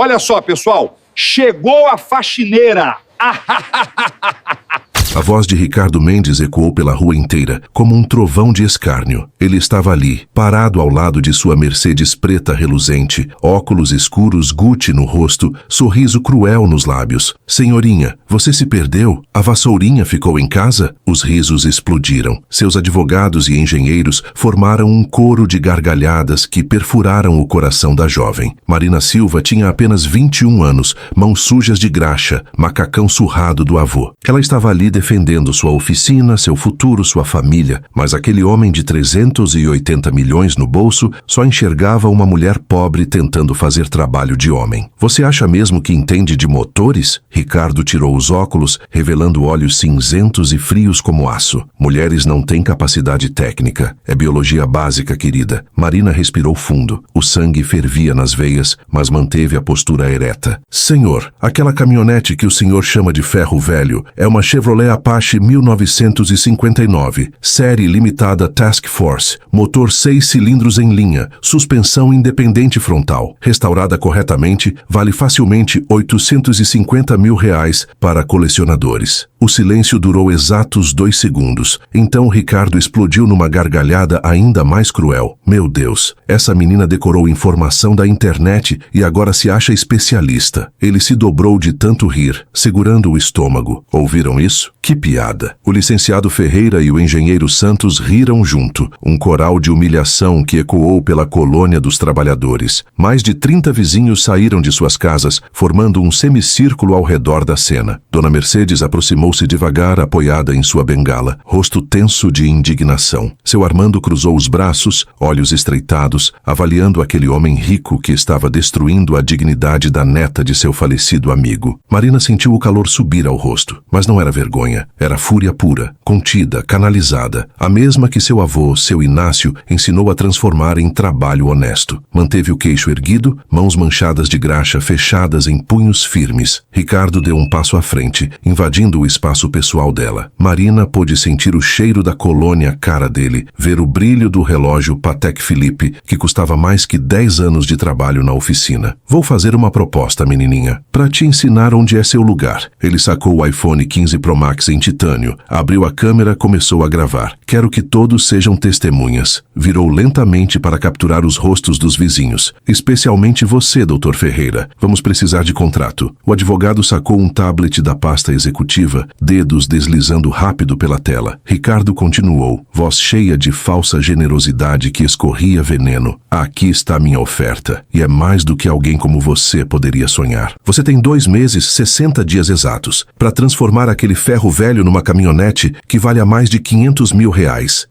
Olha só, pessoal, chegou a faxineira. A voz de Ricardo Mendes ecoou pela rua inteira, como um trovão de escárnio. Ele estava ali, parado ao lado de sua Mercedes preta reluzente, óculos escuros Gucci no rosto, sorriso cruel nos lábios. Senhorinha, você se perdeu? A vassourinha ficou em casa? Os risos explodiram. Seus advogados e engenheiros formaram um coro de gargalhadas que perfuraram o coração da jovem. Marina Silva tinha apenas 21 anos, mãos sujas de graxa, macacão surrado do avô. Ela estava ali defendendo sua oficina, seu futuro, sua família, mas aquele homem de 380 milhões no bolso só enxergava uma mulher pobre tentando fazer trabalho de homem. Você acha mesmo que entende de motores? Ricardo tirou os óculos, revelando olhos cinzentos e frios como aço. Mulheres não têm capacidade técnica. É biologia básica, querida. Marina respirou fundo. O sangue fervia nas veias, mas manteve a postura ereta. Senhor, aquela caminhonete que o senhor chama de ferro velho é uma Chevrolet Apache 1959, série limitada Task Force, motor 6 cilindros em linha, suspensão independente frontal. Restaurada corretamente, vale facilmente R$850 mil para colecionadores. O silêncio durou exatos 2 segundos. Então Ricardo explodiu numa gargalhada ainda mais cruel. Meu Deus, essa menina decorou informação da internet e agora se acha especialista. Ele se dobrou de tanto rir, segurando o estômago. Ouviram isso? Que piada! O licenciado Ferreira e o engenheiro Santos riram junto, um coral de humilhação que ecoou pela colônia dos trabalhadores. Mais de 30 vizinhos saíram de suas casas, formando um semicírculo ao redor da cena. Dona Mercedes aproximou-se devagar, apoiada em sua bengala, rosto tenso de indignação. Seu Armando cruzou os braços, olhos estreitados, avaliando aquele homem rico que estava destruindo a dignidade da neta de seu falecido amigo. Marina sentiu o calor subir ao rosto, mas não era vergonha. Era fúria pura, contida, canalizada, a mesma que seu avô, seu Inácio, ensinou a transformar em trabalho honesto. Manteve o queixo erguido, mãos manchadas de graxa fechadas em punhos firmes. Ricardo deu um passo à frente, invadindo o espaço pessoal dela. Marina pôde sentir o cheiro da colônia à cara dele, ver o brilho do relógio Patek Philippe, que custava mais que 10 anos de trabalho na oficina. Vou fazer uma proposta, menininha, para te ensinar onde é seu lugar. Ele sacou o iPhone 15 Pro Max em titânio, abriu a câmera, começou a gravar. Quero que todos sejam testemunhas. Virou lentamente para capturar os rostos dos vizinhos. Especialmente você, Dr. Ferreira. Vamos precisar de contrato. O advogado sacou um tablet da pasta executiva, dedos deslizando rápido pela tela. Ricardo continuou, voz cheia de falsa generosidade que escorria veneno. Aqui está minha oferta, e é mais do que alguém como você poderia sonhar. Você tem 2 meses, 60 dias exatos, para transformar aquele ferro velho numa caminhonete que vale a mais de R$500 mil. R$500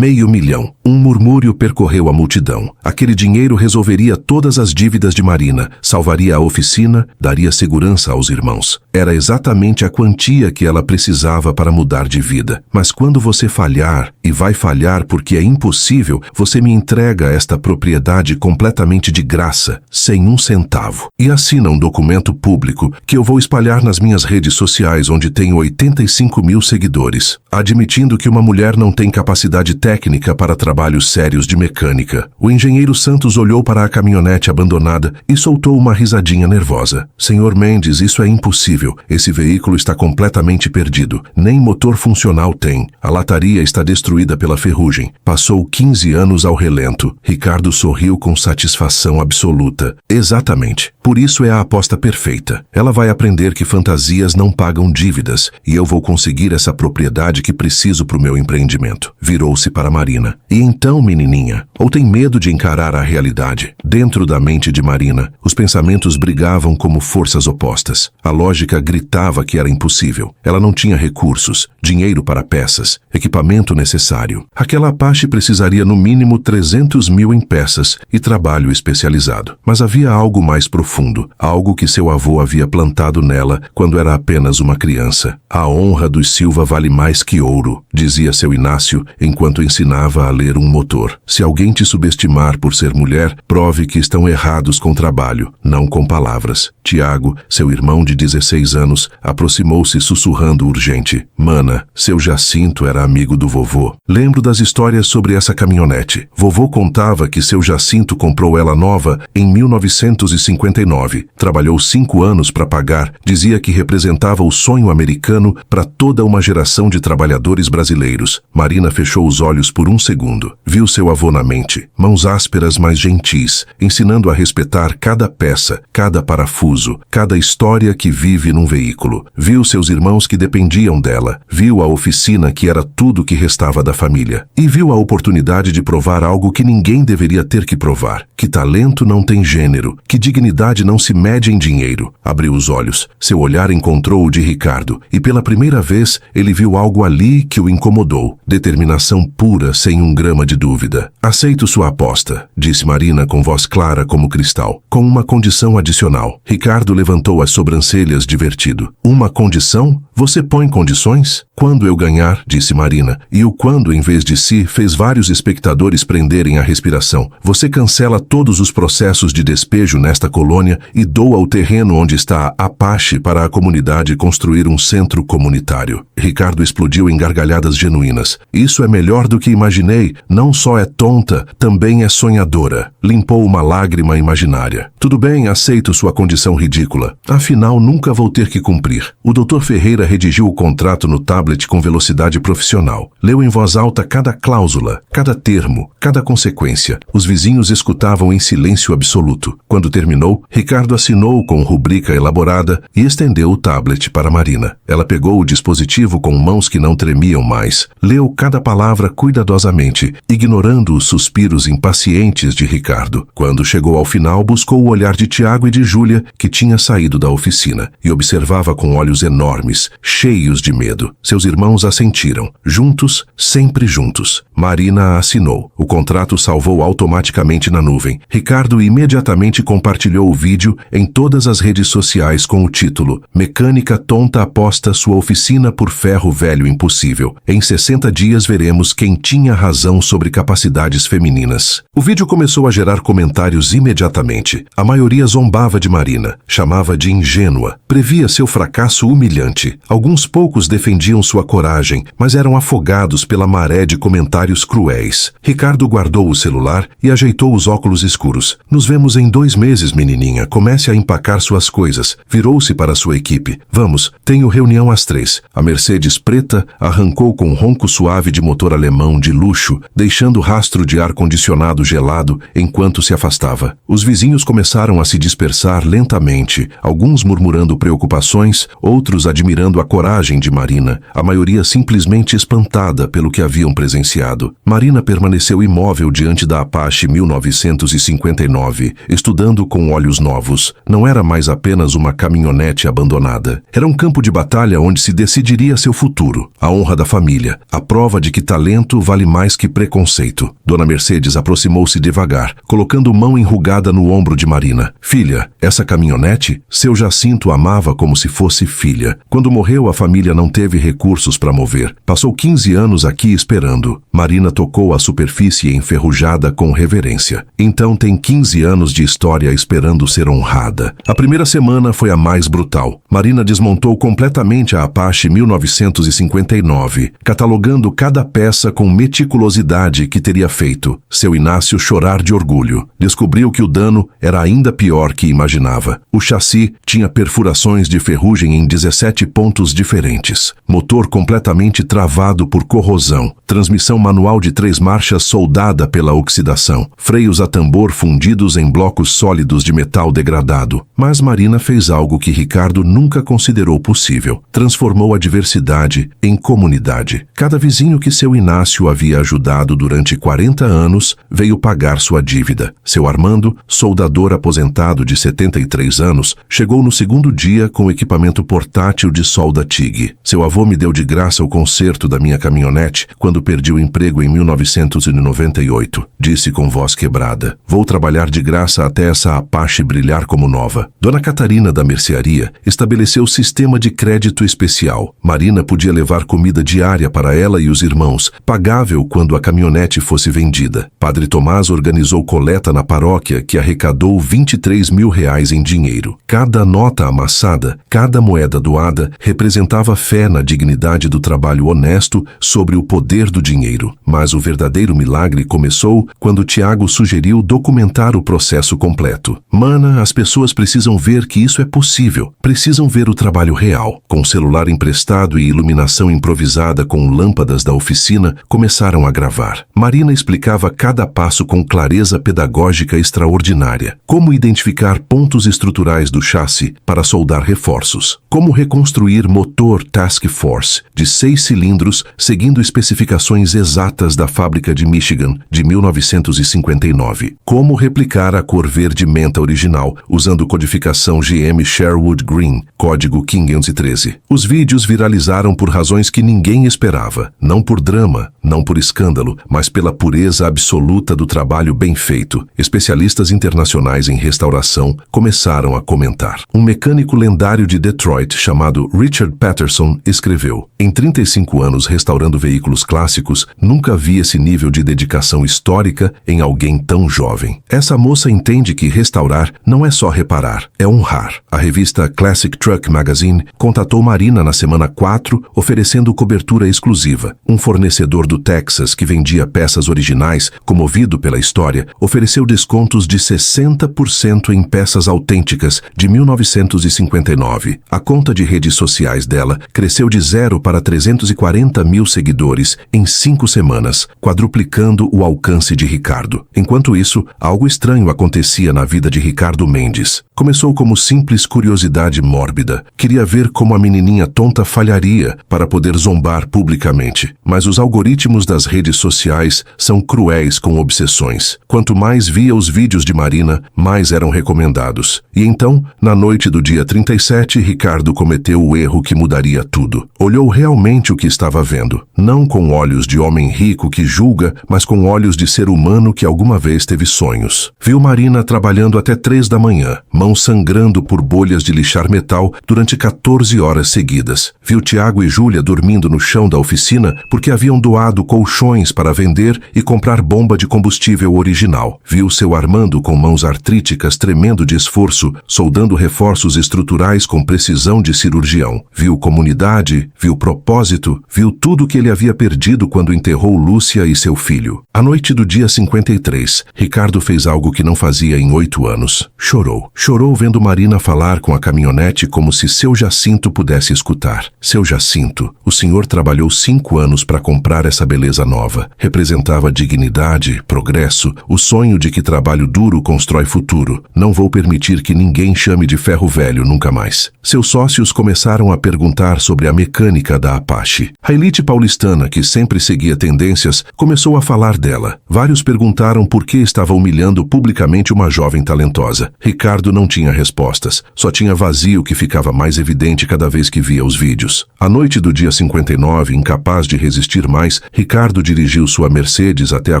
mil. Um murmúrio percorreu a multidão. Aquele dinheiro resolveria todas as dívidas de Marina, salvaria a oficina, daria segurança aos irmãos. Era exatamente a quantia que ela precisava para mudar de vida. Mas quando você falhar, e vai falhar porque é impossível, você me entrega esta propriedade completamente de graça, sem um centavo. E assina um documento público que eu vou espalhar nas minhas redes sociais, onde tenho 85 mil seguidores, admitindo que uma mulher não tem capacidade técnica para trabalhos sérios de mecânica. O engenheiro Santos olhou para a caminhonete abandonada e soltou uma risadinha nervosa. Senhor Mendes, isso é impossível. Esse veículo está completamente perdido. Nem motor funcional tem. A lataria está destruída pela ferrugem. Passou 15 anos ao relento. Ricardo sorriu com satisfação absoluta. Exatamente. Por isso é a aposta perfeita. Ela vai aprender que fantasias não pagam dívidas e eu vou conseguir essa propriedade que preciso para o meu empreendimento. Virou-se para Marina. E então, menininha? Ou tem medo de encarar a realidade? Dentro da mente de Marina, os pensamentos brigavam como forças opostas. A lógica gritava que era impossível. Ela não tinha recursos, dinheiro para peças, equipamento necessário. Aquela Apache precisaria no mínimo 300 mil em peças e trabalho especializado. Mas havia algo mais profundo, algo que seu avô havia plantado nela quando era apenas uma criança. A honra honra dos Silva vale mais que ouro, dizia seu Inácio, enquanto ensinava a ler um motor. Se alguém te subestimar por ser mulher, prove que estão errados com trabalho, não com palavras. Tiago, seu irmão de 16 anos, aproximou-se sussurrando urgente. Mana, seu Jacinto era amigo do vovô. Lembro das histórias sobre essa caminhonete. Vovô contava que seu Jacinto comprou ela nova em 1959. Trabalhou 5 anos para pagar. Dizia que representava o sonho americano para toda uma geração de trabalhadores brasileiros. Marina fechou os olhos por um segundo. Viu seu avô na mente, mãos ásperas mas gentis, ensinando a respeitar cada peça, cada parafuso, cada história que vive num veículo. Viu seus irmãos que dependiam dela. Viu a oficina que era tudo que restava da família. E viu a oportunidade de provar algo que ninguém deveria ter que provar. Que talento não tem gênero, que dignidade não se mede em dinheiro. Abriu os olhos. Seu olhar encontrou o de Ricardo, e pela primeira vez ele viu algo ali que o incomodou. Determinação pura, sem um grama de dúvida. Aceito sua aposta, disse Marina com voz clara como cristal, com uma condição adicional. Ricardo levantou as sobrancelhas divertido. Uma condição? Você põe condições? Quando eu ganhar, disse Marina, e o quando em vez de si fez vários espectadores prenderem a respiração. Você cancela todos os processos de despejo nesta colônia e doa o terreno onde está a Apache para a comunidade construir um centro comunitário. Ricardo explodiu em gargalhadas genuínas. Isso é melhor do que imaginei. Não só é tonta, também é sonhadora. Limpou uma lágrima imaginária. Tudo bem, aceito sua condição ridícula. Afinal, nunca vou ter que cumprir. O Dr. Ferreira redigiu o contrato no tablet com velocidade profissional. Leu em voz alta cada cláusula, cada termo, cada consequência. Os vizinhos escutavam em silêncio absoluto. Quando terminou, Ricardo assinou com rubrica elaborada e estendeu o tablet para Marina. Ela pegou o dispositivo com mãos que não tremiam mais. Leu cada palavra cuidadosamente, ignorando os suspiros impacientes de Ricardo. Quando chegou ao final, buscou o olhar de Tiago e de Júlia, que tinha saído da oficina, e observava com olhos enormes, cheios de medo. Seus irmãos assentiram. Juntos, sempre juntos. Marina assinou. O contrato salvou automaticamente na nuvem. Ricardo imediatamente compartilhou o vídeo em todas as redes sociais com o título Mecânica Tonta aposta sua oficina por ferro velho impossível. Em 60 dias veremos quem tinha razão sobre capacidades femininas. O vídeo começou a gerar comentários imediatamente. A maioria zombava de Marina, chamava de ingênua, previa seu fracasso humilhante. Alguns poucos defendiam sua coragem, mas eram afogados pela maré de comentários cruéis. Ricardo guardou o celular e ajeitou os óculos escuros. Nos vemos em 2 meses, menininha. Comece a empacar suas coisas. Virou-se para sua equipe. Vamos, tenho reunião às 3. A Mercedes preta arrancou com um ronco suave de motor alemão de luxo, deixando rastro de ar-condicionado gelado enquanto se afastava. Os vizinhos começaram a se dispersar lentamente, alguns murmurando preocupações, outros admirando a coragem de Marina, a maioria simplesmente espantada pelo que haviam presenciado. Marina permaneceu imóvel diante da Apache 1959, estudando com olhos novos. Não era mais apenas uma caminhonete abandonada. Era um campo de batalha onde se decidiria seu futuro, a honra da família, a prova de que talento vale mais que preconceito. Dona Mercedes aproximou-se devagar, colocando mão enrugada no ombro de Marina. Filha, essa caminhonete, seu Jacinto amava como se fosse filha. Quando morreu, a família não teve recursos para mover. Passou 15 anos aqui esperando. Marina tocou a superfície enferrujada com reverência. Então tem 15 anos de história esperando ser honrada. A primeira semana foi a mais brutal. Marina desmontou completamente a Apache 1959, catalogando cada peça com meticulosidade que teria feito. Seu Inácio chorar de orgulho. Descobriu que o dano era ainda pior que imaginava. O chassi tinha perfurações de ferrugem em 17 pontos diferentes. Motor completamente travado por corrosão. Transmissão manual de 3 marchas soldada pela oxidação. Freios a tambor fundidos em blocos sólidos de metal degradado. Mas Marina fez algo que Ricardo nunca considerou possível. Transformou a diversidade em comunidade. Cada vizinho que seu Inácio havia ajudado durante 40 anos veio pagar sua dívida. Seu Armando, soldador aposentado de 73 anos, chegou no segundo dia com equipamento portátil de solda TIG. Seu avô me deu de graça o conserto da minha caminhonete quando perdi o emprego em 1998. Disse com voz quebrada. Vou trabalhar de graça até essa Apache brilhar como nova. Dona Catarina da mercearia estabeleceu sistema de crédito especial social. Marina podia levar comida diária para ela e os irmãos, pagável quando a caminhonete fosse vendida. Padre Tomás organizou coleta na paróquia que arrecadou R$ 23.000 em dinheiro. Cada nota amassada, cada moeda doada, representava fé na dignidade do trabalho honesto sobre o poder do dinheiro. Mas o verdadeiro milagre começou quando Tiago sugeriu documentar o processo completo. Mana, as pessoas precisam ver que isso é possível. Precisam ver o trabalho real. Com celular emprestado e iluminação improvisada com lâmpadas da oficina, começaram a gravar. Marina explicava cada passo com clareza pedagógica extraordinária. Como identificar pontos estruturais do chassi para soldar reforços. Como reconstruir motor Task Force de 6 cilindros seguindo especificações exatas da fábrica de Michigan de 1959. Como replicar a cor verde menta original usando codificação GM Sherwood Green, código 513. Os vídeos viralizaram por razões que ninguém esperava. Não por drama, não por escândalo, mas pela pureza absoluta do trabalho bem feito. Especialistas internacionais em restauração começaram a comentar. Um mecânico lendário de Detroit chamado Richard Patterson escreveu: "Em 35 anos restaurando veículos clássicos, nunca vi esse nível de dedicação histórica em alguém tão jovem. Essa moça entende que restaurar não é só reparar, é honrar." A revista Classic Truck Magazine contatou Marina na semana 4, oferecendo cobertura exclusiva. Um fornecedor do Texas que vendia peças originais, comovido pela história, ofereceu descontos de 60% em peças autênticas de 1959. A conta de redes sociais dela cresceu de 0 para 340 mil seguidores em 5 semanas, quadruplicando o alcance de Ricardo. Enquanto isso, algo estranho acontecia na vida de Ricardo Mendes. Começou como simples curiosidade mórbida. Queria ver como a menininha tonta falharia para poder zombar publicamente. Mas os algoritmos das redes sociais são cruéis com obsessões. Quanto mais via os vídeos de Marina, mais eram recomendados. E então, na noite do dia 37, Ricardo cometeu o erro que mudaria tudo. Olhou realmente o que estava vendo. Não com olhos de homem rico que julga, mas com olhos de ser humano que alguma vez teve sonhos. Viu Marina trabalhando até 3 da manhã, mãos sangrando por bolhas de lixar metal durante 14 horas seguidas. Viu Tiago e Júlia dormindo no chão da oficina porque haviam doado colchões para vender e comprar bomba de combustível original. Viu seu Armando com mãos artríticas tremendo de esforço, soldando reforços estruturais com precisão de cirurgião. Viu comunidade, viu propósito, viu tudo que ele havia perdido quando enterrou Lúcia e seu filho. À noite do dia 53, Ricardo fez algo que não fazia em 8 anos. Chorou. Chorou vendo Marina falar com a caminhonete como se seu Jacinto pudesse escutar. Seu Jacinto, o senhor trabalhou 5 anos para comprar essa beleza nova. Representava dignidade, progresso, o sonho de que trabalho duro constrói futuro. Não vou permitir que ninguém chame de ferro velho nunca mais. Seus sócios começaram a perguntar sobre a mecânica da Apache. A elite paulistana, que sempre seguia tendências, começou a falar dela. Vários perguntaram por que estava humilhando publicamente uma jovem talentosa. Ricardo não tinha respostas. Só tinha vazio que ficava mais evidente cada vez que via os vídeos. À noite do dia 59, incapaz de resistir mais, Ricardo dirigiu sua Mercedes até a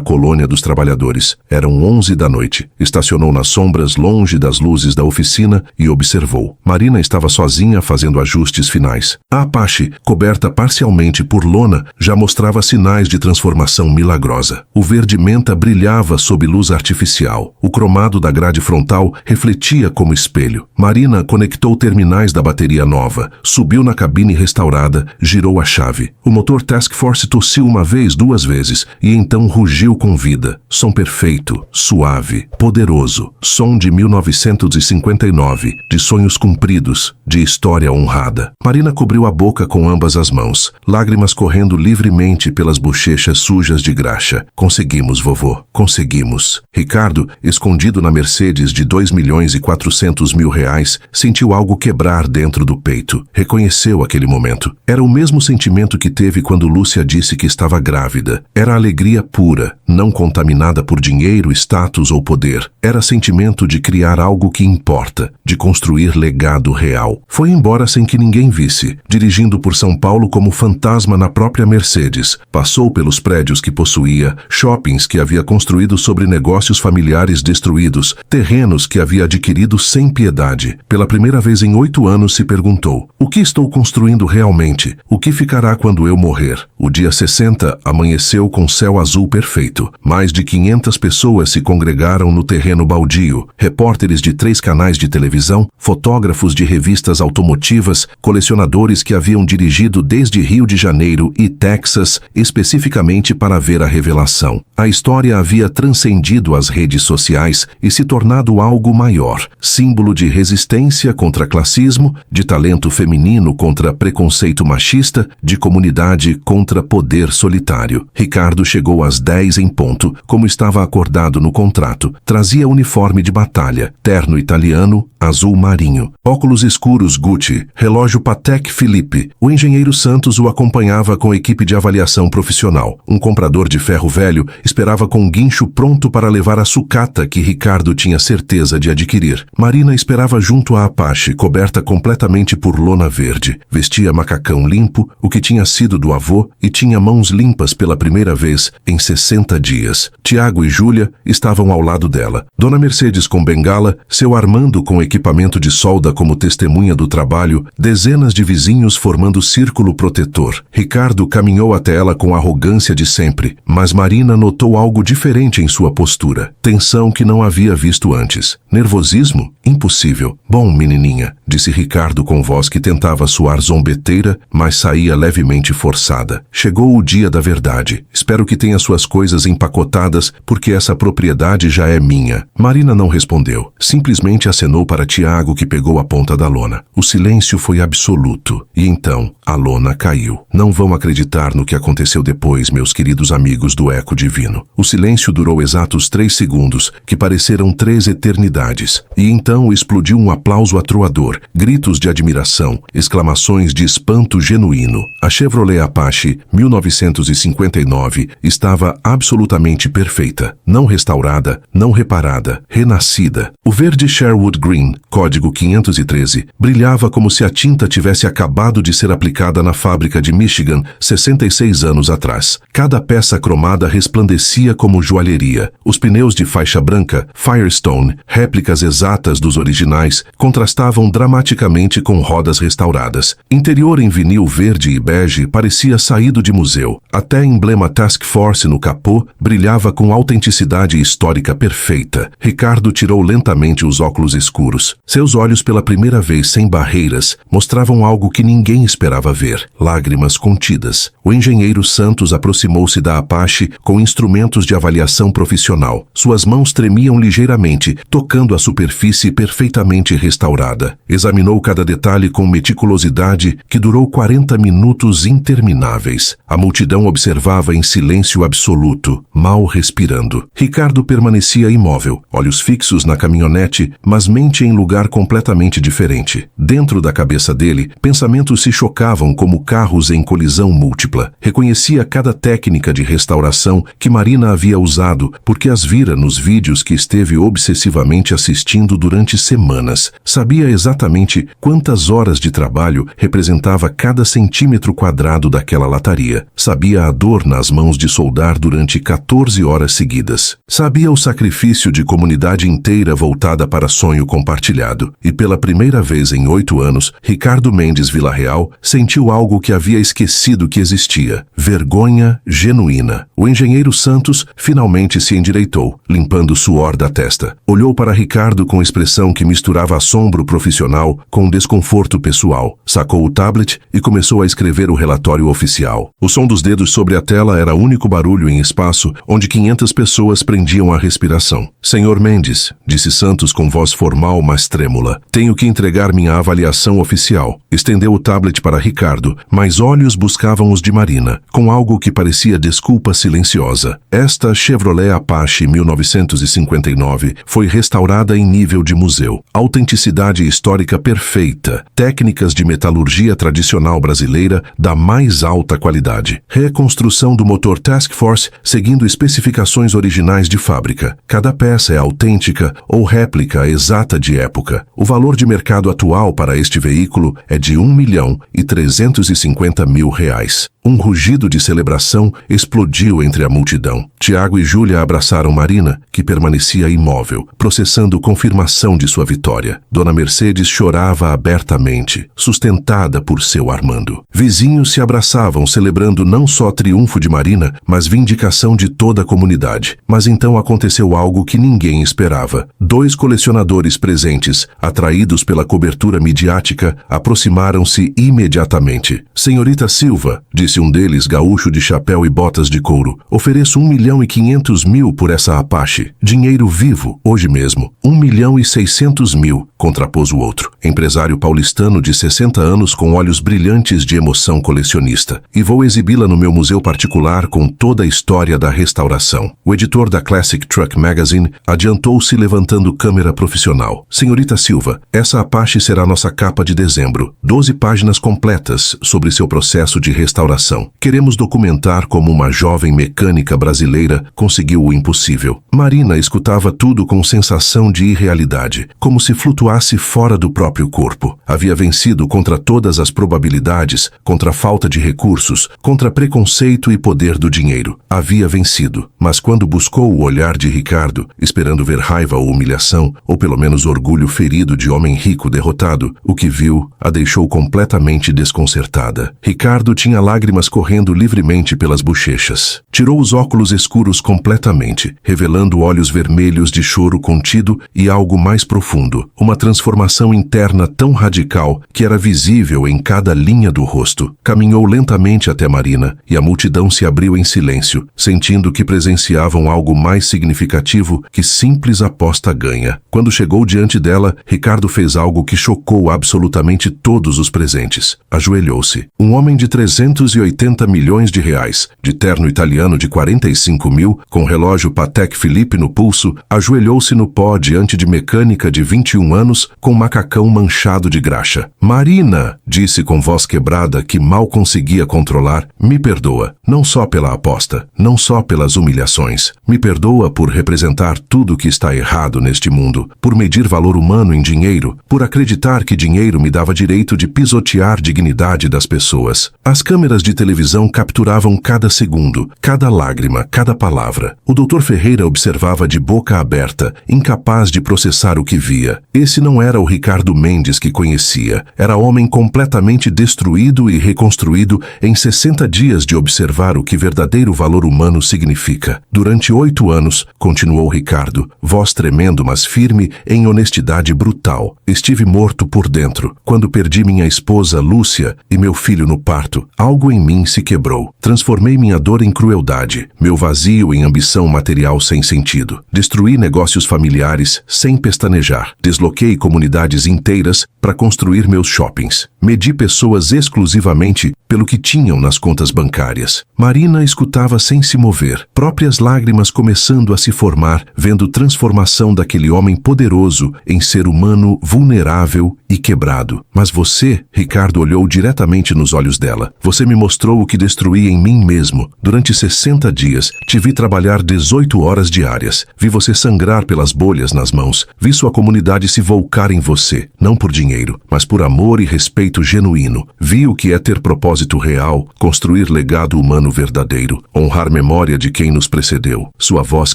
colônia dos trabalhadores. Eram 11 da noite. Estacionou nas sombras, longe das luzes da oficina, e observou. Marina estava sozinha fazendo ajustes finais. A Apache, coberta parcialmente por lona, já mostrava sinais de transformação milagrosa. O verde menta brilhava sob luz artificial. O cromado da grade frontal refletia como espelho. Marina conectou terminais da bateria nova, subiu na cabine restaurada, girou a chave. O motor Task Force tossiu uma vez, 2 vezes, e então rugiu com vida. Som perfeito, suave, poderoso. Som de 1959, de sonhos cumpridos, de história honrada. Marina cobriu a boca com ambas as mãos, lágrimas correndo livremente pelas bochechas sujas de graxa. Conseguimos, vovô, conseguimos. Ricardo, escondido na Mercedes de R$2.400.000, sentiu algo quebrar dentro do peito. Reconheceu aquele momento. Era o mesmo sentimento que teve quando Lúcia disse que estava grávida. Era alegria pura, não contaminada por dinheiro, status ou poder. Era sentimento de criar algo que importa, de construir legado real. Foi embora sem que ninguém visse, dirigindo por São Paulo como fantasma na própria Mercedes. Passou pelos prédios que possuía, shoppings que havia construído sobre negócios familiares destruídos, terrenos que havia adquirido sem piedade. Pela primeira vez em 8 anos se perguntou: o que estou construindo construindo realmente? O que ficará quando eu morrer? O dia 60 amanheceu com céu azul perfeito. Mais de 500 pessoas se congregaram no terreno baldio. Repórteres de 3 canais de televisão, fotógrafos de revistas automotivas, colecionadores que haviam dirigido desde Rio de Janeiro e Texas, especificamente para ver a revelação. A história havia transcendido as redes sociais e se tornado algo maior, símbolo de resistência contra classismo, de talento feminino contra preconceito machista, de comunidade contra poder solitário. Ricardo chegou às 10 em ponto, como estava acordado no contrato. Trazia uniforme de batalha, terno italiano, azul marinho, óculos escuros Gucci, relógio Patek Philippe. O engenheiro Santos o acompanhava com equipe de avaliação profissional. Um comprador de ferro velho esperava com um guincho pronto para levar a sucata que Ricardo tinha certeza de adquirir. Marina esperava junto à Apache, coberta completamente por lona verde. Vestia macacão limpo, o que tinha sido do avô, e tinha mãos limpas pela primeira vez em 60 dias. Tiago e Júlia estavam ao lado dela. Dona Mercedes com bengala, seu Armando com equipamento de solda como testemunha do trabalho, dezenas de vizinhos formando círculo protetor. Ricardo caminhou até ela com a arrogância de sempre, mas Marina notou algo diferente em sua postura. Tensão que não havia visto antes. Nervosismo? Impossível. Bom, menininha, disse Ricardo com voz que tentava soar zombeteira, mas saía levemente forçada. Chegou o dia da verdade. Espero que tenha suas coisas empacotadas, porque essa propriedade já é minha. Marina não respondeu. Simplesmente acenou para Tiago, que pegou a ponta da lona. O silêncio foi absoluto. E então, a lona caiu. Não vão acreditar no que aconteceu depois, meus queridos amigos do Eco Divino. O silêncio durou exatos 3 segundos, que pareceram 3 eternidades. E então explodiu um aplauso atroador, gritos de admiração, exclamações de espanto genuíno. A Chevrolet Apache 1959 estava absolutamente perfeita. Não restaurada, não reparada, renascida. O verde Sherwood Green, código 513, brilhava como se a tinta tivesse acabado de ser aplicada na fábrica de Michigan 66 anos atrás. Cada peça cromada resplandecia como joalheria. Os pneus de faixa branca, Firestone, réplicas exatas dos originais, contrastavam dramaticamente com rodas restauradas. Interior em vinil verde e bege parecia saído de museu. Até emblema Task Force no capô brilhava com autenticidade histórica perfeita. Ricardo tirou lentamente os óculos escuros. Seus olhos, pela primeira vez sem barreiras, mostravam algo que ninguém esperava ver: lágrimas contidas. O engenheiro Santos aproximou-se da Apache com instrumentos de avaliação profissional. Suas mãos tremiam ligeiramente, tocando a superfície perfeitamente restaurada. Examinou cada detalhe com meticulosidade que durou 40 minutos intermináveis. A multidão observava em silêncio absoluto, mal respirando. Ricardo permanecia imóvel, olhos fixos na caminhonete, mas mente em lugar completamente diferente. Dentro da cabeça dele, pensamentos se chocavam como carros em colisão múltipla. Reconhecia cada técnica de restauração que Marina havia usado, porque as vira nos vídeos que esteve obsessivamente assistindo durante semanas. Sabia exatamente quantas horas de trabalho representava cada centímetro quadrado daquela lataria. Sabia a dor nas mãos de soldar durante 14 horas seguidas. Sabia o sacrifício de comunidade inteira voltada para sonho compartilhado. E pela primeira vez em 8 anos, Ricardo Mendes Villarreal sentiu algo que havia esquecido que existia: vergonha genuína. O engenheiro Santos finalmente se endireitou, limpando o suor da testa. Olhou para Ricardo com expressão que misturava assombro profissional com desconforto pessoal. Sacou o tablet e começou a escrever o relatório oficial. O som dos dedos sobre a tela era o único barulho em espaço onde 500 pessoas prendiam a respiração. Senhor Mendes, disse Santos com voz formal, mas trêmula, tenho que entregar minha avaliação oficial. Estendeu o tablet para Ricardo, mas olhos buscavam os de Marina, com algo que parecia desculpa silenciosa. Esta Chevrolet Apache 1959 foi restaurada em nível de museu. Autenticidade histórica perfeita, técnicas de metalurgia tradicional brasileira da mais alta qualidade. Reconstrução do motor Task Force seguindo especificações originais de fábrica. Cada peça é autêntica ou réplica exata de época. O valor de mercado atual para este veículo é de R$1.350.000. Um rugido de celebração explodiu entre a multidão. Tiago e Júlia abraçaram Marina, que permanecia imóvel, processando confirmação de sua vitória. Dona Mercedes chorava abertamente, sustentada por seu Armando. Vizinhos se abraçavam, celebrando não só o triunfo de Marina, mas vindicação de toda a comunidade. Mas então aconteceu algo que ninguém esperava. 2 colecionadores presentes, atraídos pela cobertura midiática, aproximaram-se imediatamente. Senhorita Silva, disse um deles, gaúcho de chapéu e botas de couro, ofereço R$1.500.000 por essa Apache. Dinheiro vivo, hoje mesmo. R$1.600.000, contrapôs o outro. Empresário paulistano de 60 anos com olhos brilhantes de emoção colecionista. E vou exibi-la no meu museu particular com toda a história da restauração. O editor da Classic Truck Magazine adiantou-se levantando câmera profissional. Senhorita Silva, essa Apache será nossa capa de dezembro. 12 páginas completas sobre seu processo de restauração. Queremos documentar como uma jovem mecânica brasileira conseguiu o impossível. Marina escutava tudo com sensação de irrealidade, como se flutuasse fora do próprio corpo. Havia vencido contra todas as probabilidades, contra a falta de recursos, contra preconceito e poder do dinheiro. Havia vencido, mas quando buscou o olhar de Ricardo, esperando ver raiva ou humilhação, ou pelo menos orgulho ferido de homem rico derrotado, o que viu a deixou completamente desconcertada. Ricardo tinha lágrimas correndo livremente pelas bochechas. Tirou os óculos escuros completamente, revelando olhos vermelhos de choro contido e algo mais profundo. Uma transformação interna tão radical que era visível em cada linha do rosto. Caminhou lentamente até Marina e a multidão se abriu em silêncio, sentindo que presenciavam algo mais significativo que simples aposta ganha. Quando chegou diante dela, Ricardo fez algo que chocou absolutamente todos os presentes. Ajoelhou-se. Um homem de 380 milhões de reais, de terno italiano de 45 mil, com relógio Patek Philippe no pulso, ajoelhou-se no pó diante de mecânica de 21 anos, com macacão manchado de graxa. Marina, disse com voz quebrada que mal conseguia controlar, me perdoa, não só pela aposta, não só pelas humilhações. Me perdoa por representar tudo que está errado neste mundo, por medir valor humano em dinheiro, por acreditar que dinheiro me dava direito de pisotear a dignidade das pessoas. As câmeras de televisão capturavam cada segundo, cada lágrima, cada palavra. O Dr. Ferreira observava de boca aberta, incapaz de processar o que via. Esse não era o Ricardo Mendes que conhecia. Era homem completamente destruído e reconstruído em 60 dias de observar o que verdadeiro valor humano significa. Durante 8 anos, continuou Ricardo, voz tremendo mas firme em honestidade brutal. Estive morto por dentro. Quando perdi minha esposa, Lúcia, e meu filho no parto, algo em mim se quebrou. Transformei minha dor em crueldade, meu vazio em ambição material sem sentido. Destruí negócios familiares sem pestanejar. Desloquei comunidades inteiras para construir meus shoppings. Medi pessoas exclusivamente pelo que tinham nas contas bancárias. Marina escutava sem se mover, próprias lágrimas começando a se formar, vendo transformação daquele homem poderoso em ser humano vulnerável e quebrado. Mas você, Ricardo olhou diretamente nos olhos dela. Você me mostrou o que destruí em mim mesmo. Durante 60 dias, te vi trabalhar 18 horas diárias. Vi você sangrar pelas bolhas nas mãos. Vi sua comunidade se volcar em você, não por dinheiro, mas por amor e respeito genuíno. Vi o que é ter propósito real, construir legado humano verdadeiro, honrar memória de quem nos precedeu. Sua voz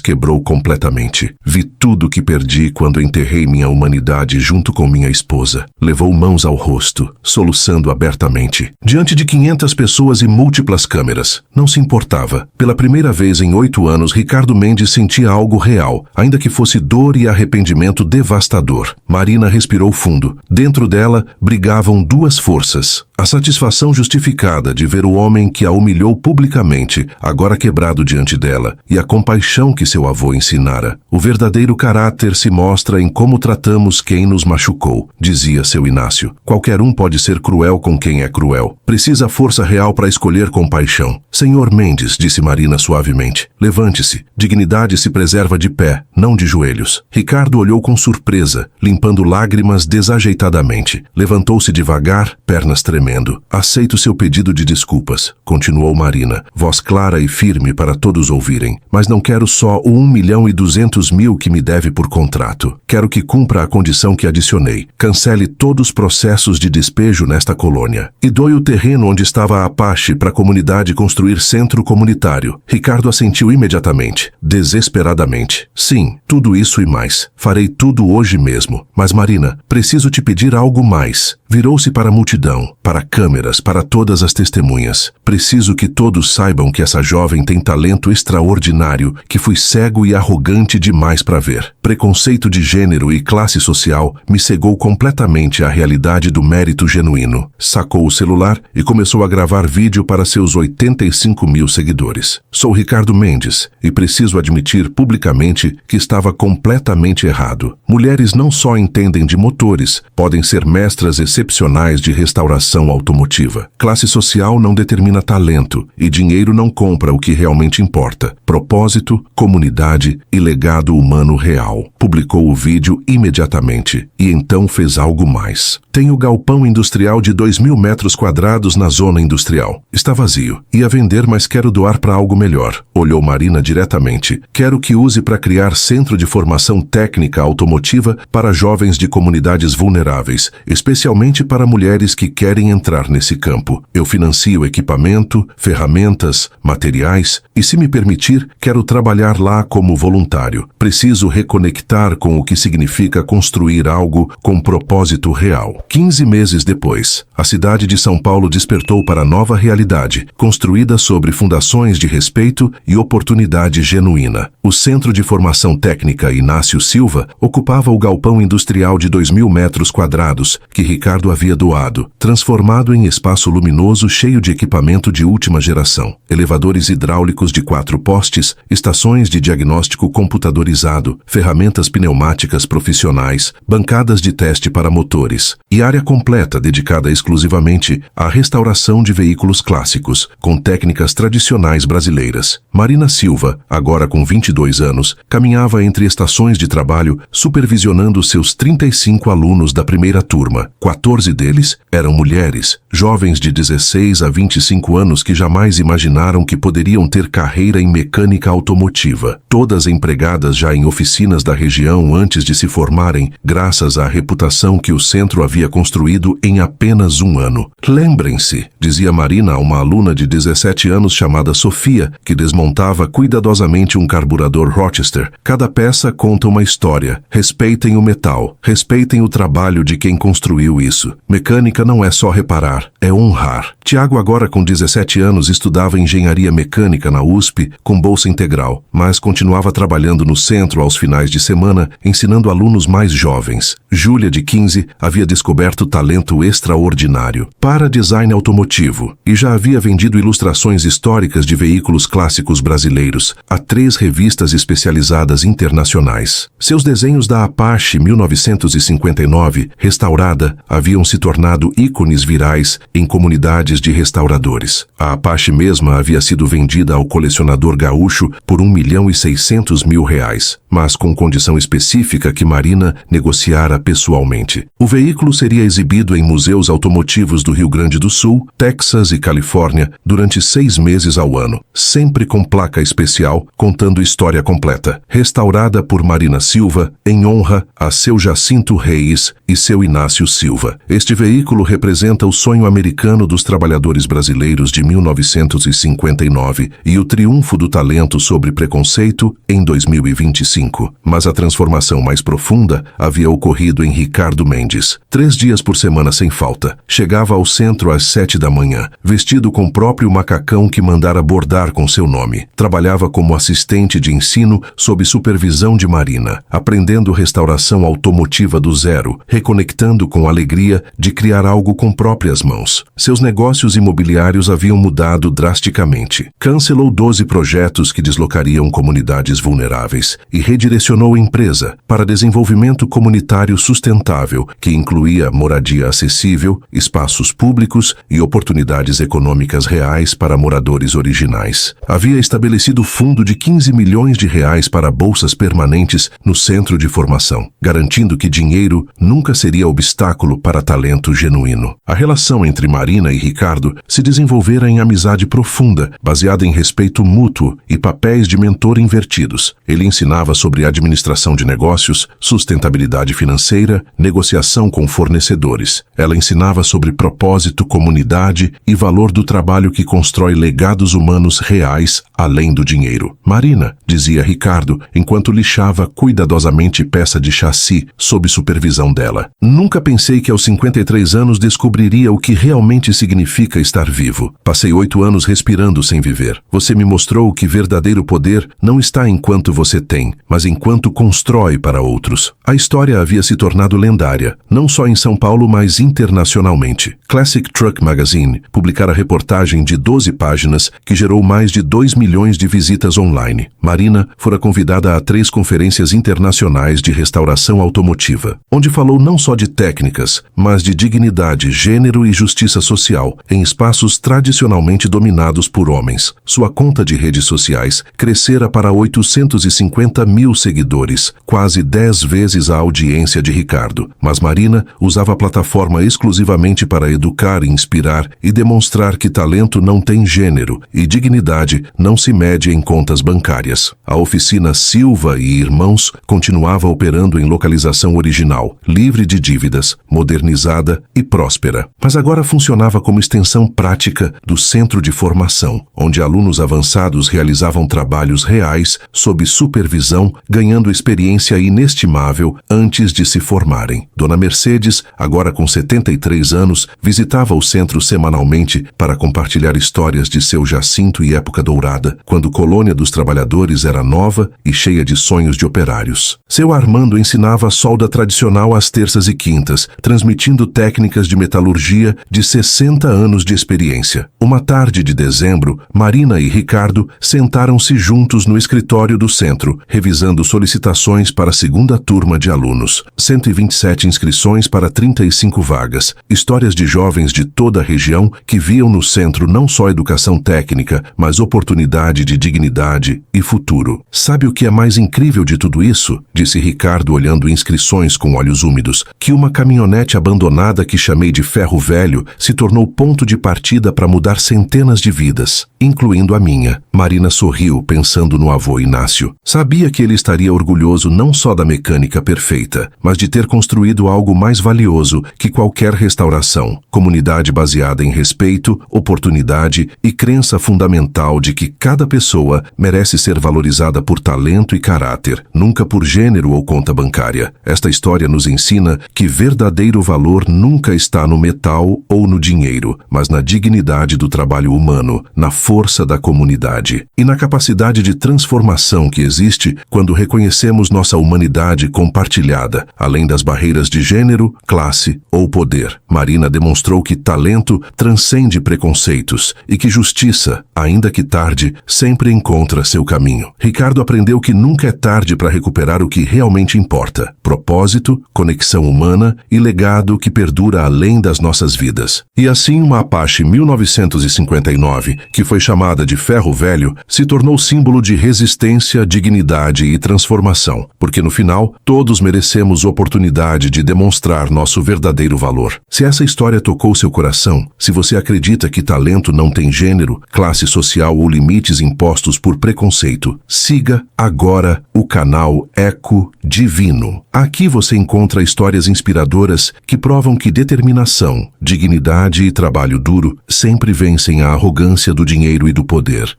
quebrou completamente. Vi tudo que perdi quando enterrei minha humanidade junto com minha esposa. Levou mãos ao rosto, soluçando abertamente. Diante de 500 pessoas e múltiplas câmeras. Não se importava. Pela primeira vez em 8 anos, Ricardo Mendes sentia algo real, ainda que fosse dor e arrependimento devastador. Marina respirou fundo. Dentro dela, brigavam duas forças. A satisfação justificada de ver o homem que a humilhou publicamente, agora quebrado diante dela, e a compaixão que seu avô ensinara. O verdadeiro caráter se mostra em como tratamos quem nos machucou, dizia seu Inácio. Qualquer um pode ser cruel com quem é cruel. Precisa força real para escolher compaixão. Senhor Mendes, disse Marina suavemente, levante-se. Dignidade se preserva de pé, não de joelhos. Ricardo olhou com surpresa, limpando lágrimas desajeitadamente. Levantou-se devagar, pernas tremendo. tremendo. Aceito seu pedido de desculpas, continuou Marina, voz clara e firme para todos ouvirem. Mas não quero só o 1.200.000 que me deve por contrato. Quero que cumpra a condição que adicionei. Cancele todos os processos de despejo nesta colônia. E doe o terreno onde estava a Apache para a comunidade construir centro comunitário. Ricardo assentiu imediatamente, desesperadamente. Sim, tudo isso e mais. Farei tudo hoje mesmo. Mas Marina, preciso te pedir algo mais. Virou-se para a multidão, para câmeras, para todas as testemunhas. Preciso que todos saibam que essa jovem tem talento extraordinário, que fui cego e arrogante demais para ver. Preconceito de gênero e classe social me cegou completamente à realidade do mérito genuíno. Sacou o celular e começou a gravar vídeo para seus 85.000 seguidores. Sou Ricardo Mendes e preciso admitir publicamente que estava completamente errado. Mulheres não só entendem de motores, podem ser mestras excepcionais de restauração automotiva. Classe social não determina talento e dinheiro não compra o que realmente importa. Propósito, comunidade e legado humano real. Publicou o vídeo imediatamente e então fez algo mais. Tenho galpão industrial de 2.000 metros quadrados na zona industrial. Está vazio. Ia vender, mas quero doar para algo melhor. Olhou Marina diretamente. Quero que use para criar centro de formação técnica automotiva para jovens de comunidades vulneráveis, especialmente para mulheres que querem entrar nesse campo. Eu financio equipamento, ferramentas, materiais e, se me permitir, quero trabalhar lá como voluntário. Preciso reconectar com o que significa construir algo com propósito real. 15 meses depois, a cidade de São Paulo despertou para a nova realidade, construída sobre fundações de respeito e oportunidade genuína. O Centro de Formação Técnica Inácio Silva ocupava o galpão industrial de 2.000 metros quadrados que Ricardo havia doado, transformado em espaço luminoso cheio de equipamento de última geração. Elevadores hidráulicos de 4 postes, estações de diagnóstico computadorizado, ferramentas pneumáticas profissionais, bancadas de teste para motores e área completa dedicada exclusivamente à restauração de veículos clássicos, com técnicas tradicionais brasileiras. Marina Silva, agora com 22 anos, caminhava entre estações de trabalho supervisionando seus 35 alunos da primeira turma. 14 deles eram mulheres, jovens de 16 a 25 anos que jamais imaginaram que poderiam ter carreira em mecânica automotiva. Todas empregadas já em oficinas da região antes de se formarem, graças à reputação que o centro havia construído em apenas um ano. Lembrem-se, dizia Marina a uma aluna de 17 anos chamada Sofia, que desmontava cuidadosamente um carburador Rochester. Cada peça conta uma história. Respeitem o metal. Respeitem o trabalho de quem construiu isso. Mecânica não é só reparar, é honrar. Tiago, agora com 17 anos, estudava engenharia mecânica na USP com bolsa integral, mas continuava trabalhando no centro aos finais de semana, ensinando alunos mais jovens. Júlia, de 15, havia descoberto talento extraordinário para design automotivo e já havia vendido ilustrações históricas de veículos clássicos brasileiros a 3 revistas especializadas internacionais. Seus desenhos da Apache 1959, restaurada, haviam se tornado ícones virais em comunidades de restauradores. A Apache mesma havia sido vendida ao colecionador gaúcho por R$1.600.000, mas com condição específica que Marina negociara pessoalmente. O veículo seria exibido em museus automotivos do Rio Grande do Sul, Texas e Califórnia durante 6 meses ao ano, sempre com placa especial contando história completa. Restaurada por Marina Silva em honra a seu Jacinto Reis e seu Inácio Silva. Este veículo representa o sonho americano dos trabalhadores brasileiros de 1959 e o triunfo do talento sobre preconceito em 2025. Mas a transformação mais profunda havia ocorrido em Ricardo Mendes. 3 dias por semana sem falta. Chegava ao centro às 7 da manhã, vestido com o próprio macacão que mandara bordar com seu nome. Trabalhava como assistente de ensino sob supervisão de Marina, aprendendo restauração automotiva do zero, reconectando com a alegria de criar algo com próprias mãos. Seus negócios imobiliários haviam mudado drasticamente. Cancelou 12 projetos que deslocariam comunidades vulneráveis e redirecionou a empresa para desenvolvimento comunitário sustentável, que incluía moradia acessível, espaços públicos e oportunidades econômicas reais para moradores originais. Havia estabelecido fundo de R$15 milhões milhões de reais para bolsas permanentes no centro de formação, garantindo que dinheiro nunca seria obstáculo para talento genuíno. A relação entre Marina e Ricardo se desenvolvera em amizade profunda, baseada em respeito mútuo e papéis de mentor invertidos. Ele ensinava sobre administração de negócios, sustentabilidade financeira, negociação com fornecedores. Ela ensinava sobre propósito, comunidade e valor do trabalho que constrói legados humanos reais além do dinheiro. Marina, dizia Ricardo, enquanto lixava cuidadosamente peça de chassi sob supervisão dela. Nunca pensei que aos 53 anos descobriria o que realmente significa estar vivo. Passei 8 anos respirando sem viver. Você me mostrou que verdadeiro poder não está enquanto você tem, mas enquanto constrói para outros. A história havia se tornado lendária, não só em São Paulo, mas internacionalmente. Classic Truck Magazine publicara reportagem de 12 páginas que gerou mais de 2 milhões de visitas online. Marina fora convidada a 3 conferências internacionais de restauração automotiva, onde falou não só de técnicas, mas de dignidade, gênero e justiça social, em espaços tradicionalmente dominados por homens. Sua conta de redes sociais crescera para 850 mil seguidores, quase 10 vezes a audiência de Ricardo. Mas Marina usava a plataforma exclusivamente para educar, inspirar e demonstrar que talento não tem gênero e dignidade não se mede em contas bancárias. A oficina Silva e Irmãos continuava operando em localização original, livre de dívidas, modernizada e próspera. Mas agora funcionava como extensão prática do centro de formação, onde alunos avançados realizavam trabalhos reais sob supervisão, ganhando experiência inestimável antes de se formarem. Dona Mercedes, agora com 73 anos, visitava o centro semanalmente para compartilhar histórias de seu Jacinto e época dourada, quando Colônia dos Trabalhadores era nova e cheia de sonhos de operários. Seu Armando ensinava solda tradicional às terças e quintas, transmitindo técnicas de metalurgia de 60 anos de experiência. Uma tarde de dezembro, Marina e Ricardo sentaram-se juntos no escritório do centro, revisando solicitações para a segunda turma de alunos. 127 inscrições para 35 vagas. Histórias de jovens de toda a região que viam no centro não só educação técnica, mas oportunidade de dignidade e futuro. Sabe o que é mais incrível de tudo isso? Disse Ricardo olhando inscrições com olhos úmidos. Que uma caminhonete abandonada que chamei de ferro velho se tornou ponto de partida para mudar centenas de vidas, incluindo a minha. Marina sorriu pensando no avô Inácio. Sabia que ele estaria orgulhoso não só da mecânica perfeita, mas de ter construído algo mais valioso que qualquer restauração. Comunidade baseada em respeito, oportunidade e crença fundamental de que cada pessoa merece ser valorizada por talento e caráter, nunca por gênero ou conta bancária. Esta história nos ensina que verdadeiro valor nunca está no metal ou no dinheiro, mas na dignidade do trabalho humano, na força da comunidade e na capacidade de transformação que existe quando reconhecemos nossa humanidade compartilhada, além das barreiras de gênero, classe ou poder. Marina demonstrou que talento transcende preconceitos e que justiça, ainda que tarde, sempre encontra seu caminho. Ricardo aprendeu que nunca é tarde para recuperar o que realmente importa: propósito, conexão humana e legado que perdura além das nossas vidas. E assim uma Apache 1959, que foi chamada de Ferro Velho, se tornou símbolo de resistência, dignidade e transformação, porque no final, todos merecemos oportunidade de demonstrar nosso verdadeiro valor. Se essa história tocou seu coração, se você acredita que talento não tem gênero, classe social ou limites impostos por preconceito, siga agora o canal Eco Divino. Aqui você encontra histórias inspiradoras que provam que determinação, dignidade e trabalho duro sempre vencem a arrogância do dinheiro e do poder.